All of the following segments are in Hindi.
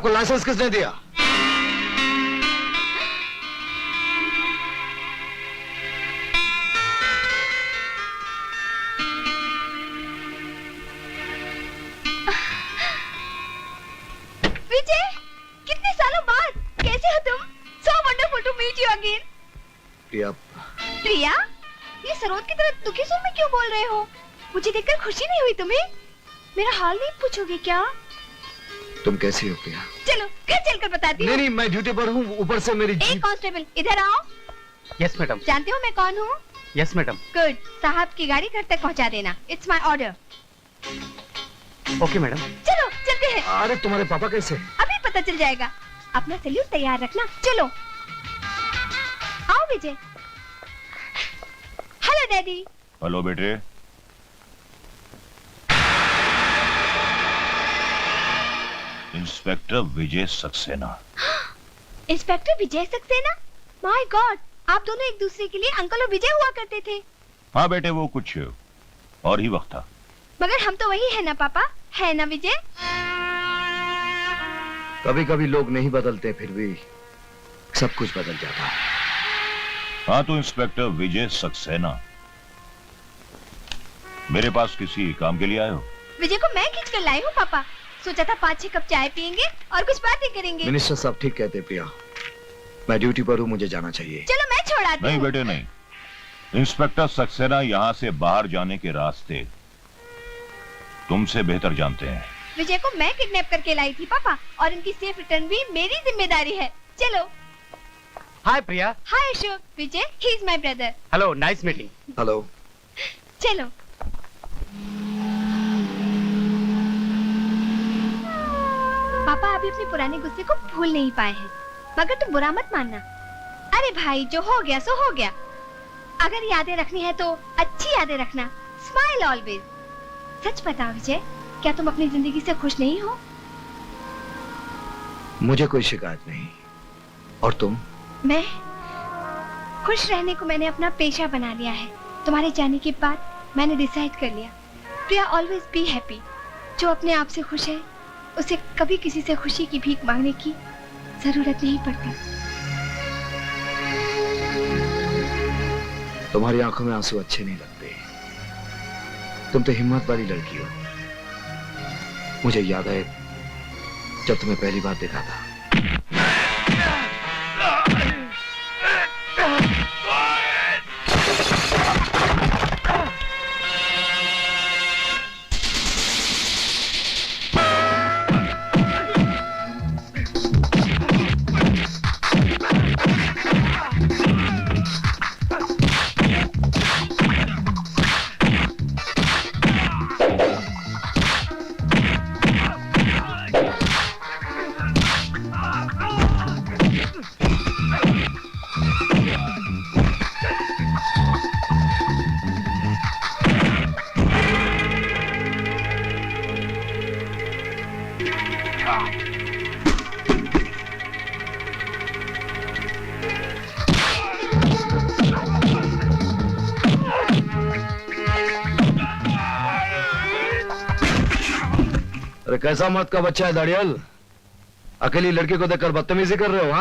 आपको लाइसेंस किसने दिया? विजय, कितने सालों बाद कैसे हो तुम? So wonderful to meet you again. प्रिया। प्रिया, ये सरोद की तरह दुखी सुर में क्यों बोल रहे हो? मुझे देखकर खुशी नहीं हुई तुम्हें? मेरा हाल नहीं पूछोगे क्या? तुम कैसी हो प्रिया? चलो घर चलकर बताती हूँ। नहीं, मैं ड्यूटी पर हूँ, ऊपर से मेरी एक कांस्टेबल इधर आओ। Yes madam. जानते हो मैं कौन हूँ? Yes madam. गुड, साहब की गाड़ी घर तक पहुँचा देना। It's my order. Okay madam. चलो चलते हैं। अरे तुम्हारे पापा कैसे? अभी पता चल जाएगा। अपना सैल्यूट तैयार रखना। चलो आओ विजय। Hello daddy. हेलो बेटे। Inspector Vijay Saxena. Inspector Vijay Saxena? My god, आप दोनों एक दूसरे के लिए अंकल और विजय हुआ करते थे। हाँ बेटे, वो कुछ और ही वक्त था। मगर हम तो वही है ना पापा, है ना विजय? कभी कभी लोग नहीं बदलते, फिर भी सब कुछ बदल जाता है। हाँ तो इंस्पेक्टर विजय सक्सेना, मेरे पास किसी काम के लिए आए हो? विजय को मैं खींच कर लाई हूँ पापा। सोचा था 5-6 कप चाय पियेंगे और कुछ बातें करेंगे। मिनिस्टर साहब ठीक कहते प्रिया, मैं ड्यूटी पर हूँ, मुझे जाना चाहिए। चलो मैं छोड़ाती हूँ। नहीं बेटे नहीं, इंस्पेक्टर सक्सेना यहाँ से बाहर जाने के रास्ते तुमसे बेहतर जानते हैं। विजय को मैं किडनैप करके लाई थी पापा, और इनकी सेफ रिटर्न भी मेरी जिम्मेदारी है। चलो। Hi Priya. Hi Ashok. Vijay, he is my brother. Hello, nice meeting. Hello. चलो। पापा अभी अपने पुराने गुस्से को भूल नहीं पाए हैं, मगर तुम बुरा मत मानना। अरे भाई, जो हो गया सो हो गया। अगर यादें रखनी है तो अच्छी यादें रखना। Smile always. सच बताओ विजय, क्या तुम अपनी जिंदगी से खुश नहीं हो? मुझे कोई शिकायत नहीं। और तुम? मैं खुश रहने को मैंने अपना पेशा बना लिया है। तुम्हारे जाने के बाद मैंने डिसाइड कर लिया, प्रिया ऑलवेज बी हैप्पी। जो अपने आप से खुश है उसे कभी किसी से खुशी की भीख मांगने की जरूरत नहीं पड़ती। तुम्हारी आंखों में आंसू अच्छे नहीं लगते। तुम तो हिम्मत वाली लड़की हो। मुझे याद है जब तुम्हें पहली बार देखा था। अरे कैसा मत का बच्चा है दाड़ियल, अकेली लड़की को देखकर बदतमीजी कर रहे हो?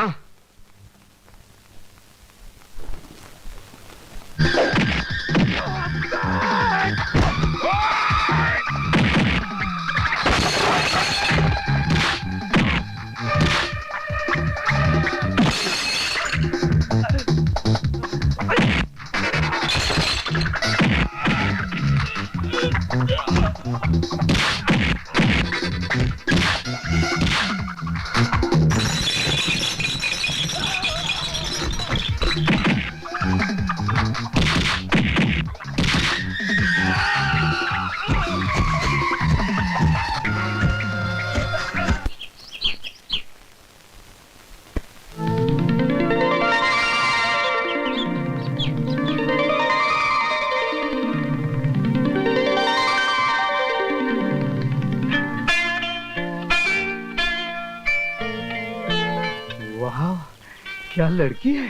हाँ, क्या लड़की है,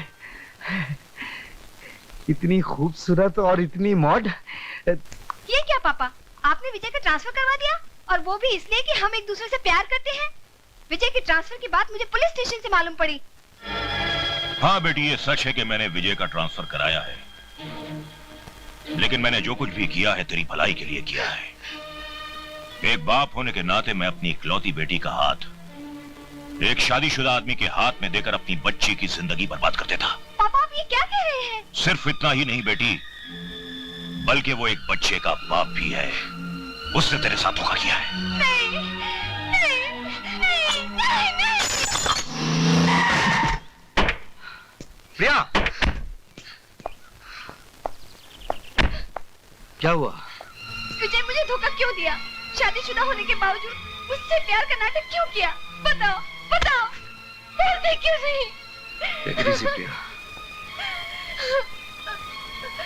इतनी खूबसूरत और इतनी मॉड। ये क्या पापा, आपने विजय का ट्रांसफर करवा दिया, और वो भी इसलिए कि हम एक दूसरे से प्यार करते हैं? विजय की ट्रांसफर की बात मुझे पुलिस स्टेशन से मालूम पड़ी। हाँ बेटी, ये सच है कि मैंने विजय का ट्रांसफर कराया है, लेकिन मैंने जो कुछ भी किया है तेरी भलाई के लिए किया है। एक बाप होने के नाते मैं अपनी इकलौती बेटी का हाथ एक शादीशुदा आदमी के हाथ में देकर अपनी बच्ची की जिंदगी बर्बाद कर देता। पापा आप ये क्या कह रहे हैं? सिर्फ इतना ही नहीं बेटी, बल्कि वो एक बच्चे का बाप भी है। उसने तेरे साथ धोखा किया है। नहीं, नहीं, नहीं, नहीं, नहीं। प्रिया, क्या हुआ? विजय मुझे धोखा क्यों दिया? शादीशुदा होने के बावजूद मुझसे प्यार का नाटक क्यों किया? बताओ, बताओ, बोलते क्यों नहीं? Take it easy, प्रिया।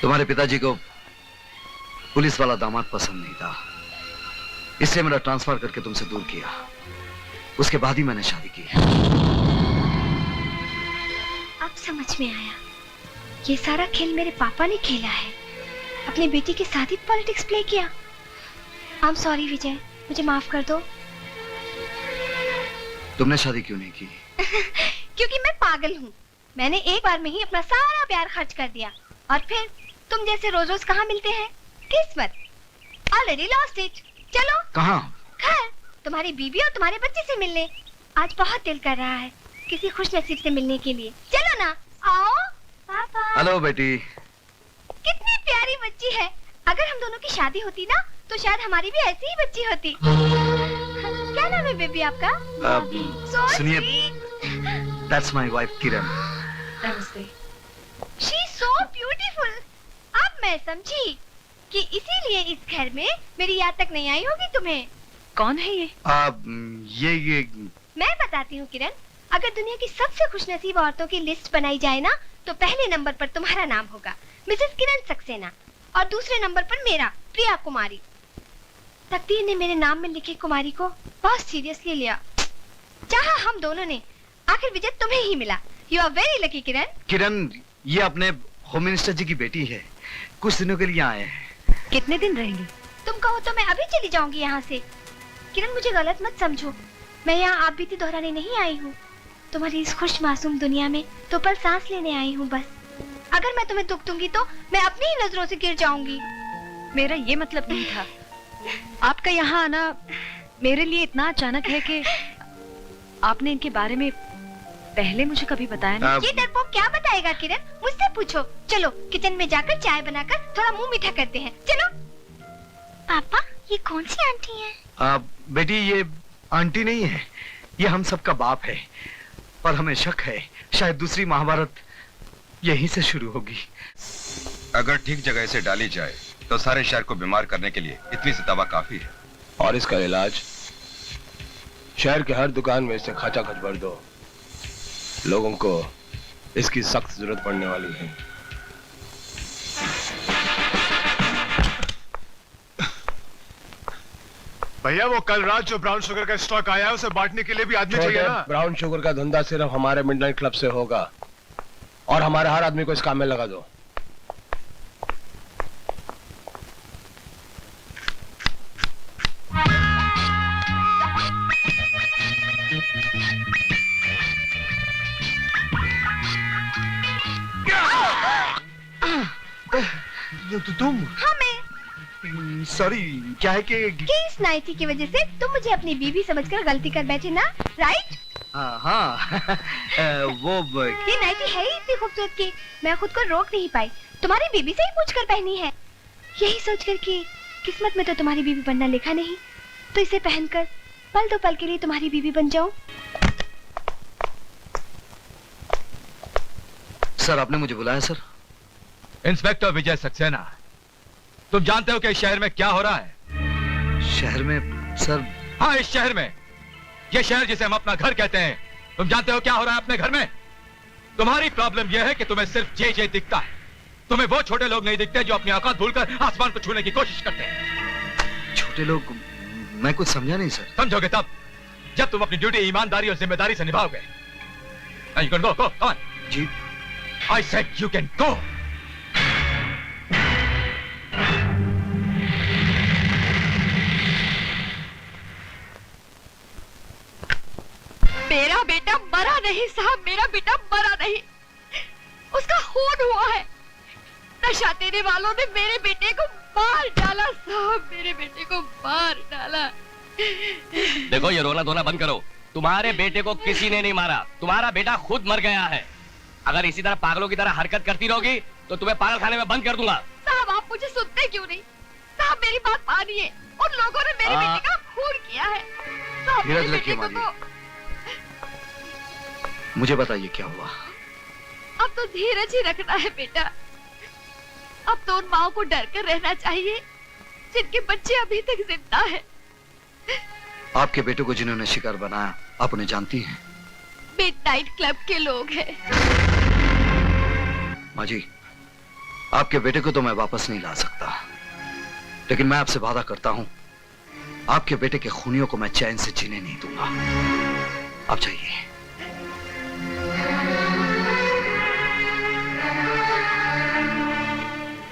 तुम्हारे पिताजी को पुलिस वाला दामाद पसंद नहीं था, इसलिए मेरा ट्रांसफर करके तुमसे दूर किया। उसके बाद ही मैंने शादी की। अब समझ में आया, ये सारा खेल मेरे पापा ने खेला है। अपनी बेटी के साथ ही पॉलिटिक्स प्ले किया। आई एम सॉरी विजय, मुझे माफ कर दो। तुमने शादी क्यों नहीं की? क्योंकि मैं पागल हूँ। मैंने एक बार में ही अपना सारा प्यार खर्च कर दिया, और फिर तुम जैसे रोज रोज कहाँ मिलते हैं? किस्मत ऑलरेडी लॉस्ट इट। चलो कहाँ? घर, तुम्हारी बीबी और तुम्हारे बच्चे से मिलने। आज बहुत दिल कर रहा है किसी खुश नसीब से मिलने के लिए। चलो ना, आओ। पापा। हेलो बेटी। कितनी प्यारी बच्ची है। अगर हम दोनों की शादी होती ना, तो शायद हमारी भी ऐसी ही बच्ची होती। क्या नाम है बेबी आपका? So सुनिए, sweet. that's my wife Kiran. She is so beautiful. अब मैं समझी कि इसीलिए इस घर में मेरी याद तक नहीं आई होगी तुम्हें। कौन है ये? ये मैं बताती हूँ किरण, अगर दुनिया की सबसे खुशनसीब औरतों की लिस्ट बनाई जाए ना, तो पहले नंबर पर तुम्हारा नाम होगा, मिसेस किरण सक्सेना, और दूसरे नंबर पर मेरा, प्रिया कुमारी। तकदीर ने मेरे नाम में लिखे कुमारी को बहुत सीरियसली लिया। चाहा हम दोनों ने, आखिर विजय तुम्हें ही मिला। यू आर वेरी लकी किरण। किरण, ये अपने होम मिनिस्टर जी की बेटी है, कुछ दिनों के लिए आए हैं। कितने दिन रहेंगी? तुम कहो तो मैं अभी चली जाऊंगी यहाँ से। किरण मुझे गलत मत समझो, मैं यहाँ आप बीती दोहराने नहीं आई हूँ। तुम्हारी इस खुश मासूम दुनिया में तो पल सांस लेने आई हूँ बस। अगर मैं तुम्हें दुख दूंगी तो मैं अपनी ही नजरों से गिर जाऊंगी। मेरा ये मतलब नहीं था। आपका यहाँ आना मेरे लिए इतना अचानक है कि आपने इनके बारे में पहले मुझे कभी बताया नहीं। ये डरपोक क्या बताएगा किरण? मुझसे पूछो। चलो किचन में जाकर चाय बनाकर थोड़ा मुंह मीठा करते हैं। चलो। पापा, ये कौन सी आंटी है? बेटी, ये आंटी नहीं है, ये हम सबका बाप है। और हमें शक है शायद दूसरी महाभारत यहीं से शुरू होगी। अगर ठीक जगह से डाली जाए तो सारे शहर को बीमार करने के लिए इतनी सी दवा काफी है। और इसका इलाज शहर के हर दुकान में इसे खचाखच भर दो। लोगों को इसकी सख्त जरूरत पड़ने वाली है। भैया, वो कल रात जो ब्राउन शुगर का स्टॉक आया है, उसे बांटने के लिए भी आदमी चाहिए ना। ब्राउन शुगर का धंधा सिर्फ हमारे मिडनाइट क्लब से होगा, और हमारे हर आदमी को इस काम में लगा दो। तुम? हाँ मैं। सॉरी, क्या है कि इस नाइटी की वजह से तुम मुझे अपनी बीवी समझकर गलती कर बैठे ना, राइट? हाँ वो ये नाइटी है ही इतनी खूबसूरत कि मैं खुद को रोक नहीं पाई। तुम्हारी बीबी से ही पूछकर पहनी है, यही सोचकर कि किस्मत में तो तुम्हारी बीबी बनना लिखा नहीं, तो इसे पहनकर पल दो पल के लिए तुम्हारी बीबी बन जाऊं। सर, आपने मुझे बुलाया? सर, इंस्पेक्टर विजय सक्सेना, तुम जानते हो कि इस शहर में क्या हो रहा है? शहर में? सर, हाँ, इस शहर में, ये शहर जिसे हम अपना घर कहते हैं। तुम जानते हो क्या हो रहा है अपने घर में? तुम्हारी प्रॉब्लम यह है कि तुम्हें सिर्फ जे दिखता है। तुम्हें वो छोटे लोग नहीं दिखते जो अपनी औकात भूलकर आसमान को छूने की कोशिश करते हैं। छोटे लोग? मैं कुछ समझा नहीं सर। समझोगे तब जब तुम अपनी ड्यूटी ईमानदारी और जिम्मेदारी से निभाओगे। You can go, come on. Ji. I said you can go. मेरा बेटा मरा नहीं साहब, मेरा बेटा मरा नहीं, उसका खून हुआ है। नशा देने वालों ने मेरे बेटे को मार डाला साहब, मेरे बेटे को मार डाला। देखो ये रोना धोना बंद करो। तुम्हारे बेटे को किसी ने नहीं मारा, तुम्हारा बेटा खुद मर गया है। अगर इसी तरह पागलों की तरह हरकत करती रहोगी तो तुम्हें पागल खाने में बंद कर दूंगा। साहब आप मुझे सुनते क्यों नहीं? साहब मेरी बात मानिए, उन लोगों ने मेरे बेटे का खून किया है। साहब मेरे बेटे को तो... मुझे बताइए क्या हुआ? अब तो धीरज ही रखना है बेटा। अब तो उन माओ को डर कर रहना चाहिए जिनके बच्चे अभी तक जिंदा है। आपके बेटे को जिन्होंने शिकार बनाया आप उन्हें जानती हैं? मिडनाइट क्लब के लोग हैं। माँ जी, आपके बेटे को तो मैं वापस नहीं ला सकता, लेकिन मैं आपसे वादा करता हूं आपके बेटे के खूनियों को मैं चैन से जीने नहीं दूंगा। आप जाइए।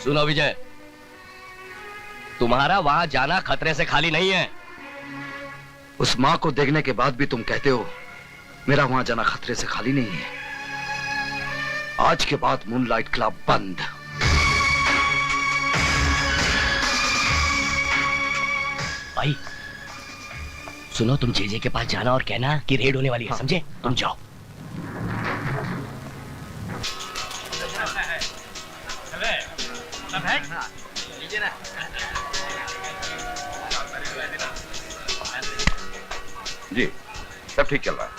सुनो विजय, तुम्हारा वहां जाना खतरे से खाली नहीं है। उस मां को देखने के बाद भी तुम कहते हो मेरा वहां जाना खतरे से खाली नहीं है। आज के बाद मूनलाइट क्लब बंद। भाई सुनो, तुम जेजे के पास जाना और कहना कि रेड होने वाली है। समझे? तुम जाओ। जी सब ठीक चल रहा है।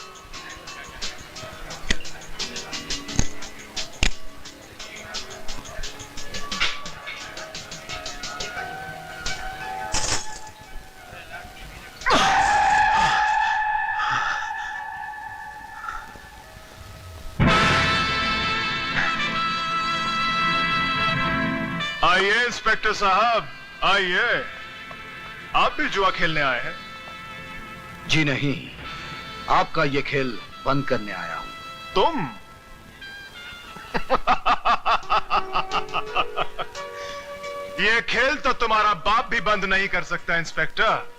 आइए इंस्पेक्टर साहब, आइए। आप भी जुआ खेलने आए हैं? जी नहीं, आपका ये खेल बंद करने आया हूं। तुम? ये खेल तो तुम्हारा बाप भी बंद नहीं कर सकता इंस्पेक्टर।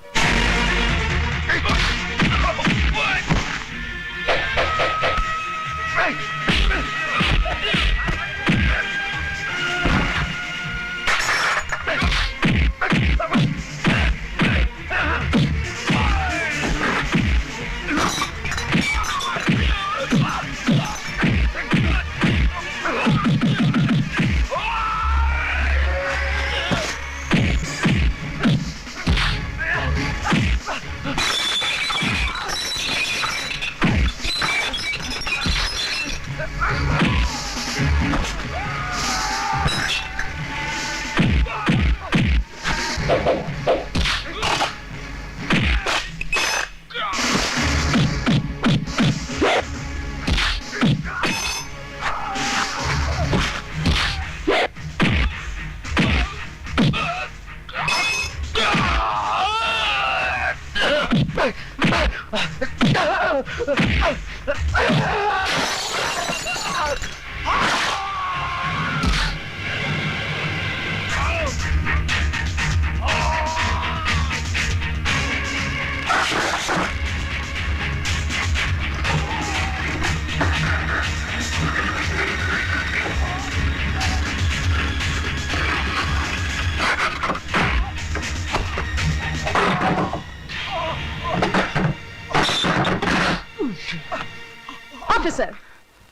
ऑफिसर,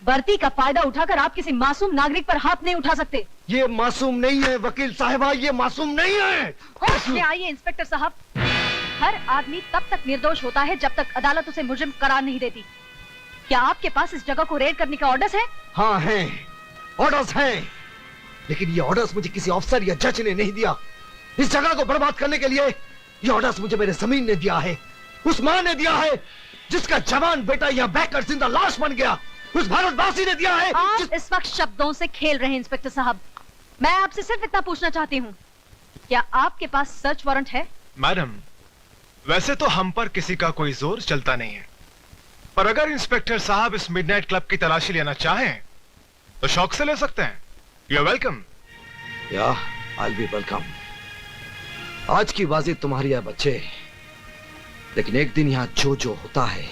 भर्ती का फायदा उठाकर आप किसी मासूम नागरिक पर हाथ नहीं उठा सकते। ये मासूम नहीं है वकील साहिबा, ये मासूम नहीं है। होश में आइए इंस्पेक्टर साहब। हर आदमी तब तक निर्दोष होता है जब तक अदालत उसे मुजरिम करार नहीं देती। क्या आपके पास इस जगह को रेड करने का ऑर्डर्स है? हाँ हैं, ऑर्डर्स हैं, लेकिन ये ऑर्डर्स मुझे किसी अफसर या जज ने नहीं दिया। इस जगह को बर्बाद करने के लिए ये ऑर्डर्स मुझे मेरे जमीन ने दिया है, उस मां ने दिया है जिसका जवान बेटा यहाँ बैठकर जिंदा लाश बन गया, उस भारतवासी ने दिया है। आप इस वक्त शब्दों से खेल रहे हैं इंस्पेक्टर साहब। मैं आपसे सिर्फ इतना पूछना चाहती हूँ, क्या आपके पास सर्च वारंट है? मैडम, वैसे तो हम पर किसी का कोई जोर चलता नहीं है, पर अगर इंस्पेक्टर साहब इस मिडनाइट क्लब की तलाशी लेना चाहें तो शौक से ले सकते हैं। You are welcome. या आई बी वेलकम। आज की बाजी तुम्हारी है बच्चे, लेकिन एक दिन यहाँ जो जो होता है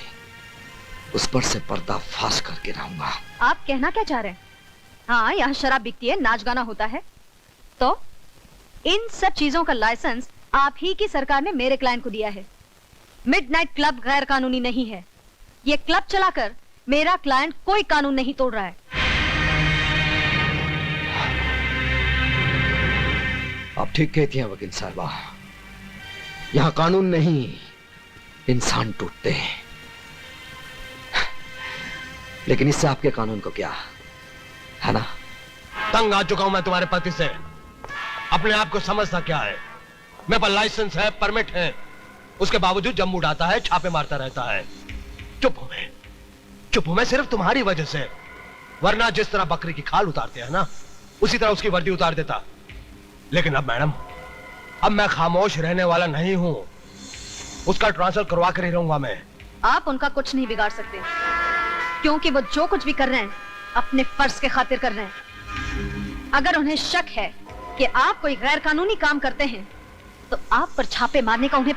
उस पर से पर्दा फाश करके रहूंगा। आप कहना क्या चाह रहे हैं? हाँ, यहाँ शराब बिकती है, नाच गाना होता है, तो इन सब चीजों का लाइसेंस आप ही की सरकार ने मेरे क्लाइंट को दिया है। मिडनाइट क्लब गैर कानूनी नहीं है। ये क्लब चलाकर मेरा क्लाइंट कोई कानून नहीं तोड़ रहा है। आप ठीक कहती हैं वकील साहबा, यहां कानून नहीं इंसान टूटते हैं। लेकिन इससे आपके कानून को क्या है ना? तंग आ चुका हूं मैं तुम्हारे पति से। अपने आप को समझता क्या है? मेरे पास लाइसेंस है, परमिट है, उसके बावजूद जब मूड आता है छापे मारता रहता है। चुप हूं मैं सिर्फ तुम्हारी वजह से, वरना जिस तरह बकरी की खाल उतारते हैं ना, उसी तरह उसकी वर्दी उतार देता। लेकिन अब मैडम, अब मैं खामोश रहने वाला नहीं हूं। उसका ट्रांसफर करवा कर ही रहूंगा मैं। आप उनका कुछ नहीं बिगाड़ सकते, क्योंकि वो जो कुछ भी कर रहे हैं अपने फर्ज के खातिर कर रहे हैं। अगर उन्हें शक है कि आप कोई गैर कानूनी काम करते हैं, तो आप पर छापे मारने का उन्हें